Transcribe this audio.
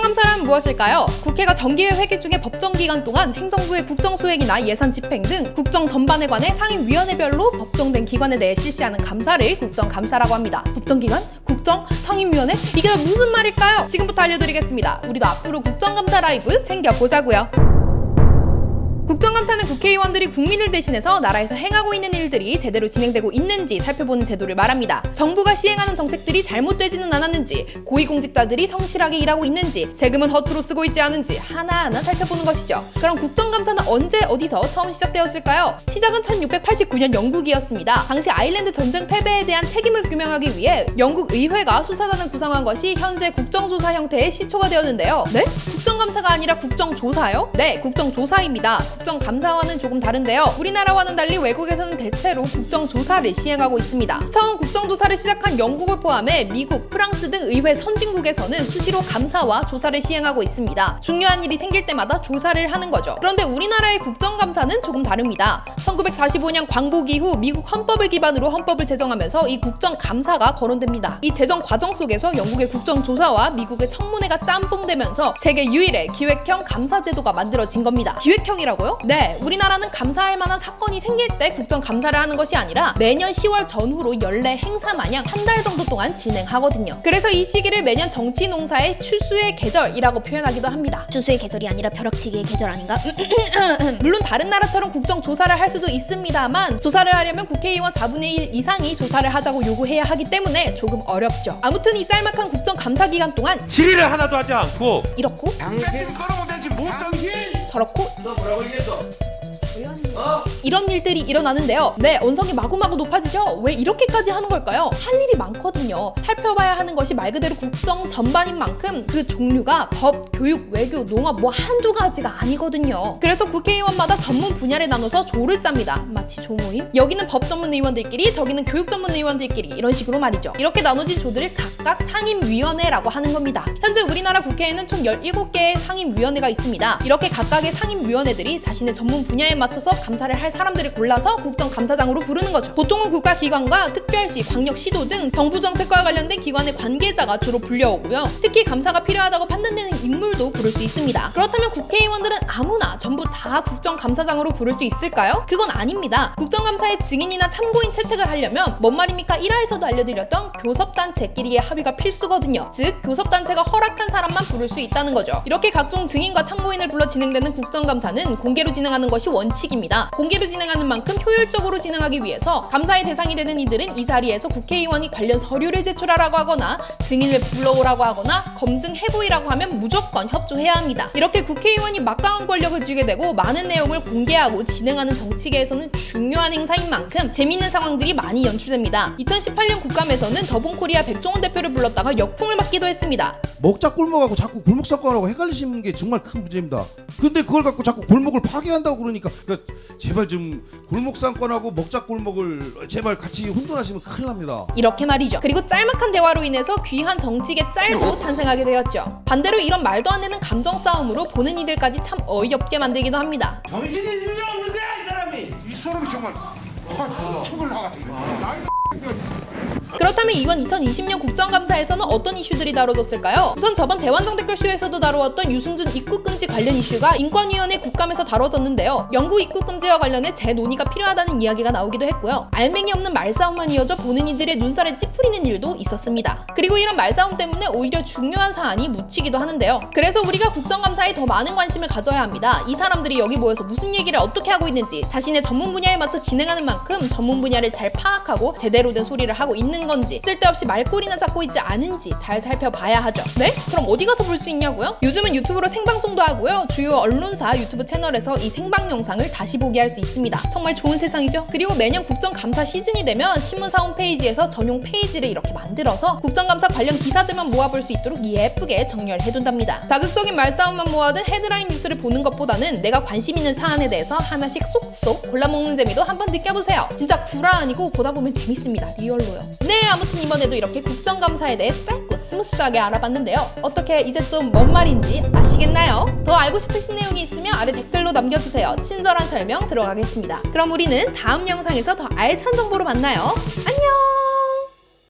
국정감사란 무엇일까요? 국회가 정기회 회기 중에 법정 기간 동안 행정부의 국정 수행이나 예산 집행 등 국정 전반에 관해 상임위원회별로 법정된 기관에 대해 실시하는 감사를 국정감사라고 합니다. 법정기관? 국정? 상임위원회? 이게 다 무슨 말일까요? 지금부터 알려드리겠습니다. 우리도 앞으로 국정감사 라이브 챙겨보자고요. 국정감사는 국회의원들이 국민을 대신해서 나라에서 행하고 있는 일들이 제대로 진행되고 있는지 살펴보는 제도를 말합니다. 정부가 시행하는 정책들이 잘못되지는 않았는지, 고위공직자들이 성실하게 일하고 있는지, 세금은 허투루 쓰고 있지 않은지 하나하나 살펴보는 것이죠. 그럼 국정감사는 언제 어디서 처음 시작되었을까요? 시작은 1689년 영국이었습니다. 당시 아일랜드 전쟁 패배에 대한 책임을 규명하기 위해 영국 의회가 수사단을 구성한 것이 현재 국정조사 형태의 시초가 되었는데요. 네? 국정감사가 아니라 국정조사요? 네, 국정조사입니다. 국정감사와는 조금 다른데요. 우리나라와는 달리 외국에서는 대체로 국정조사를 시행하고 있습니다. 처음 국정조사를 시작한 영국을 포함해 미국, 프랑스 등 의회 선진국에서는 수시로 감사와 조사를 시행하고 있습니다. 중요한 일이 생길 때마다 조사를 하는 거죠. 그런데 우리나라의 국정감사는 조금 다릅니다. 1945년 광복 이후 미국 헌법을 기반으로 헌법을 제정하면서 이 국정감사가 거론됩니다. 이 제정 과정 속에서 영국의 국정조사와 미국의 청문회가 짬뽕되면서 세계 유일의 기획형 감사제도가 만들어진 겁니다. 기획형이라고요? 네, 우리나라는 감사할 만한 사건이 생길 때 국정감사를 하는 것이 아니라 매년 10월 전후로 연례 행사 마냥 한 달 정도 동안 진행하거든요. 그래서 이 시기를 매년 정치농사의 추수의 계절이라고 표현하기도 합니다. 추수의 계절이 아니라 벼락치기의 계절 아닌가? 물론 다른 나라처럼 국정조사를 할 수도 있습니다만 조사를 하려면 국회의원 4분의 1 이상이 조사를 하자고 요구해야 하기 때문에 조금 어렵죠. 아무튼 이 짤막한 국정감사 기간 동안 질의를 하나도 하지 않고 이렇고 당신 걸으면 되지 못 당신 저렇고 너 뭐라고 얘기했어? 이런 일들이 일어나는데요. 네, 언성이 마구마구 높아지죠? 왜 이렇게까지 하는 걸까요? 할 일이 많거든요. 살펴봐야 하는 것이 말 그대로 국정 전반인 만큼 그 종류가 법, 교육, 외교, 농업 뭐 한두 가지가 아니거든요. 그래서 국회의원마다 전문 분야를 나눠서 조를 짭니다. 마치 조모임? 여기는 법 전문 의원들끼리, 저기는 교육 전문 의원들끼리 이런 식으로 말이죠. 이렇게 나눠진 조들을 각각 상임위원회라고 하는 겁니다. 현재 우리나라 국회에는 총 17개의 상임위원회가 있습니다. 이렇게 각각의 상임위원회들이 자신의 전문 분야에 맞춰서 감사를 할 사람들을 골라서 국정감사장으로 부르는 거죠. 보통은 국가기관과 특별시, 광역시도 등 정부 정책과 관련된 기관의 관계자가 주로 불려오고요. 특히 감사가 필요하다고 판단되는 인물도 부를 수 있습니다. 그렇다면 국회의원들은 아무나 전부 다 국정감사장으로 부를 수 있을까요? 그건 아닙니다. 국정감사의 증인이나 참고인 채택을 하려면 뭔 말입니까? 1화에서도 알려드렸던 교섭단체끼리의 합의가 필수거든요. 즉 교섭단체가 허락한 사람만 부를 수 있다는 거죠. 이렇게 각종 증인과 참고인을 불러 진행되는 국정감사는 공개로 진행하는 것이 원칙입니다. 공개로 진행하는 만큼 효율적으로 진행하기 위해서 감사의 대상이 되는 이들은 이 자리에서 국회의원이 관련 서류를 제출하라고 하거나 증인을 불러오라고 하거나 검증해보이라고 하면 무조건 협조해야 합니다. 이렇게 국회의원이 막강한 권력을 쥐게 되고 많은 내용을 공개하고 진행하는 정치계에서는 중요한 행사인 만큼 재미있는 상황들이 많이 연출됩니다. 2018년 국감에서는 더본코리아 백종원 대표를 불렀다가 역풍을 맞기도 했습니다. 먹자 골목하고 자꾸 골목 사건하고 헷갈리시는 게 정말 큰 문제입니다. 근데 그걸 갖고 자꾸 골목을 파괴한다고 그러니까 제발 좀 골목 상권하고 먹자 골목을 제발 같이 혼돈하시면 큰일 납니다. 이렇게 말이죠. 그리고 짤막한 대화로 인해서 귀한 정치계 짤도 탄생하게 되었죠. 반대로 이런 말도 안 되는 감정 싸움으로 보는 이들까지 참 어이없게 만들기도 합니다. 정신이 있는지 없는데 이 사람이 이 사람이 정말 촉을 나가지고 그렇다면 이번 2020년 국정감사에서는 어떤 이슈들이 다뤄졌을까요? 우선 저번 대환정댓글쇼에서도 다루었던 유승준 입국금지 관련 이슈가 인권위원회 국감에서 다뤄졌는데요. 영구 입국금지와 관련해 재논의가 필요하다는 이야기가 나오기도 했고요. 알맹이 없는 말싸움만 이어져 보는 이들의 눈살에 찌푸리는 일도 있었습니다. 그리고 이런 말싸움 때문에 오히려 중요한 사안이 묻히기도 하는데요. 그래서 우리가 국정감사에 더 많은 관심을 가져야 합니다. 이 사람들이 여기 모여서 무슨 얘기를 어떻게 하고 있는지 자신의 전문 분야에 맞춰 진행하는 만큼 전문 분야를 잘 파악하고 제대로 된 소리를 하고 있는 건지 쓸데없이 말꼬리나 잡고 있지 않은지 잘 살펴봐야 하죠. 네? 그럼 어디 가서 볼 수 있냐고요? 요즘은 유튜브로 생방송도 하고요. 주요 언론사 유튜브 채널에서 이 생방 영상을 다시 보게 할 수 있습니다. 정말 좋은 세상이죠? 그리고 매년 국정감사 시즌이 되면 신문사 홈페이지에서 전용 페이지를 이렇게 만들어서 국정감사 관련 기사들만 모아볼 수 있도록 예쁘게 정렬해둔답니다. 자극적인 말싸움만 모아둔 헤드라인 뉴스를 보는 것보다는 내가 관심 있는 사안에 대해서 하나씩 쏙쏙 골라먹는 재미도 한번 느껴보세요. 진짜 구라 아니고 보다 보면 재밌습니다. 리얼로요. 네, 아무튼 이번에도 이렇게 국정감사에 대해 짧고 스무스하게 알아봤는데요. 어떻게 이제 좀 뭔 말인지 아시겠나요? 더 알고 싶으신 내용이 있으면 아래 댓글로 남겨주세요. 친절한 설명 들어가겠습니다. 그럼 우리는 다음 영상에서 더 알찬 정보로 만나요. 안녕!